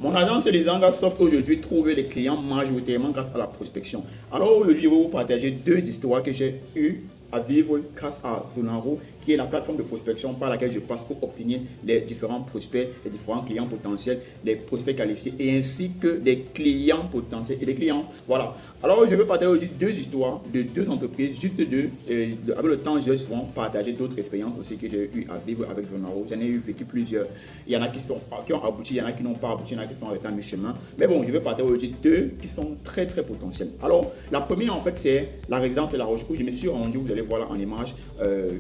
Mon agence Lizanga Soft aujourd'hui trouve les clients majoritairement grâce à la prospection. Alors aujourd'hui, je vais vous partager deux histoires que j'ai eues à vivre grâce à Zonaro, qui est la plateforme de prospection par laquelle je passe pour obtenir les différents prospects, les différents clients potentiels, les prospects qualifiés et ainsi que des clients potentiels et des clients. Voilà. Alors je vais partager aujourd'hui deux histoires de deux entreprises, juste deux. Avec le temps, je vais souvent partager d'autres expériences aussi que j'ai eu à vivre avec Zonaro. J'en ai eu vécu plusieurs. Il y en a qui ont abouti, il y en a qui n'ont pas abouti, il y en a qui sont arrêtés à mi-chemin. Mais bon, je vais partager aujourd'hui deux qui sont très très potentiels. Alors la première en fait c'est la résidence de La Roche où je me suis rendu. Vous allez voir là en image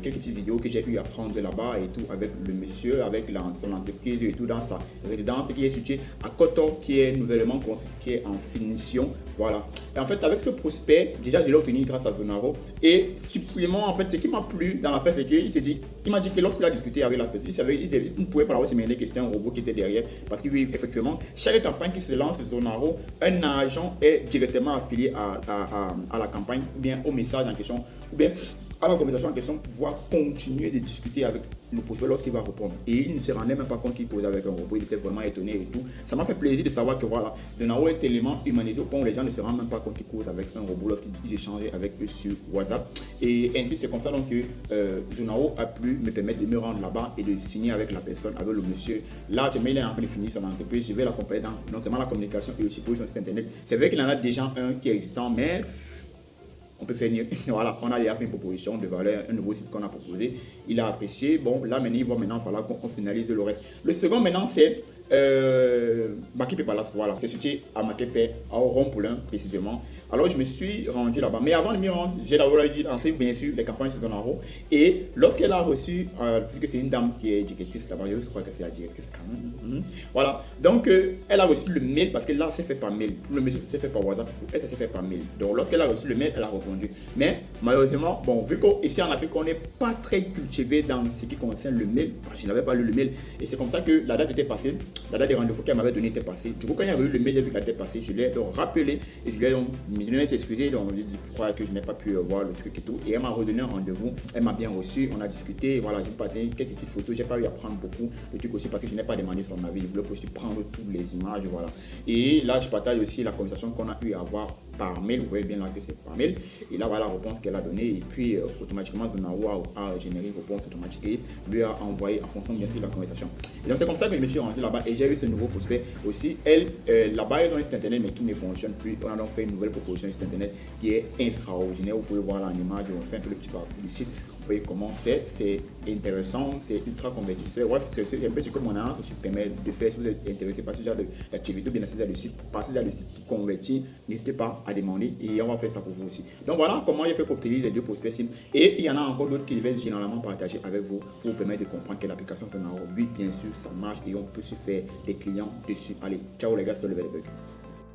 quelques petites vidéos que j'ai eu à prendre là-bas et tout avec le monsieur, avec son entreprise et tout dans sa résidence qui est située à Koto, qui est nouvellement construit en finition. Voilà. Et en fait, avec ce prospect, déjà je l'ai obtenu grâce à Zonaro. Et supplément, en fait, ce qui m'a plu dans l'affaire, c'est qu'il m'a dit que lorsqu'il a discuté avec la personne, il ne pouvait pas avoir des questions au robot qui était derrière. Parce que oui, effectivement, chaque campagne qui se lance sur Zonaro, un agent est directement affilié à la campagne, ou bien au message en question, ou bien à la conversation en question, pouvoir continuer de discuter avec le prospect lorsqu'il va répondre. Et il ne se rendait même pas compte qu'il posait avec un robot, il était vraiment étonné et tout. Ça m'a fait plaisir de savoir que voilà, Zonaro est tellement humanisé au point où les gens ne se rendent même pas compte qu'ils causent avec un robot lorsqu'ils échangent avec eux sur WhatsApp. Et ainsi, c'est comme ça donc que Zonaro a pu me permettre de me rendre là-bas et de signer avec la personne, avec le monsieur. Là, il est en train de finir son entreprise, je vais l'accompagner dans non seulement la communication et aussi pour son site internet. C'est vrai qu'il en a déjà un qui est existant, mais on peut faire mieux. Voilà, on a déjà fait une proposition de valeur, un nouveau site qu'on a proposé. Il a apprécié. Bon, là maintenant, il va maintenant falloir qu'on finalise le reste. Le second maintenant, c'est Bakipe Palace. Voilà, c'est situé à Matepe, à Rond-Poulain précisément. Alors je me suis rendu là-bas. Mais avant de m'y rendre, j'ai d'abord lancé bien sûr les campagnes sur Zonaro. Et lorsqu'elle a reçu, vu que c'est une dame qui est directrice là-bas, je crois qu'elle fait la directrice quand même. Voilà, donc elle a reçu le mail parce que là c'est fait par mail. Le message c'est fait par WhatsApp, elle ça s'est fait par mail. Donc lorsqu'elle a reçu le mail, elle a répondu. Mais malheureusement, bon, vu qu'ici en Afrique on n'est pas très cultivé dans ce qui concerne le mail, je n'avais pas lu le mail. Et c'est comme ça que la date était passée. La date des rendez-vous qu'elle m'avait donné était passée. Du coup, quand il y a eu le mail, j'ai vu qu'elle était passée. Je l'ai donc rappelé et je lui ai donc excusé. Donc, je lui ai dit pourquoi que je n'ai pas pu voir le truc et tout. Et elle m'a redonné un rendez-vous. Elle m'a bien reçu. On a discuté. Voilà, j'ai partagé quelques petites photos. J'ai pas eu à prendre beaucoup de trucs aussi parce que je n'ai pas demandé son avis. Je voulais aussi prendre toutes les images. Voilà. Et là, je partage aussi la conversation qu'on a eu à avoir par mail. Vous voyez bien là que c'est par mail. Et là, voilà la réponse qu'elle a donnée. Et puis, automatiquement, Zonaro a généré une réponse automatique et lui a envoyé en fonction bien sûr de la conversation. Et donc, c'est comme ça que je me suis rendu là-bas et j'ai eu ce nouveau prospect aussi. Là-bas, ils ont un site internet mais qui ne fonctionne plus. On a donc fait une nouvelle proposition de site internet qui est extraordinaire. Vous pouvez voir là en image, on fait un peu le petit parcours du site. Vous voyez comment c'est intéressant, c'est ultra convertisseur. Bref, c'est un peu ce que mon agence aussi permet de faire. Si vous êtes intéressé par ce genre d'activité, bien accéder à le site, passer dans le site qui convertit, n'hésitez pas à demander et on va faire ça pour vous aussi. Donc voilà comment j'ai fait pour obtenir les deux prospects SIM. Et il y en a encore d'autres qui je vais généralement partager avec vous pour vous permettre de comprendre que l'application Zonaro, oui, bien sûr, ça marche et on peut se faire des clients dessus. Allez, ciao les gars, c'est le Bug.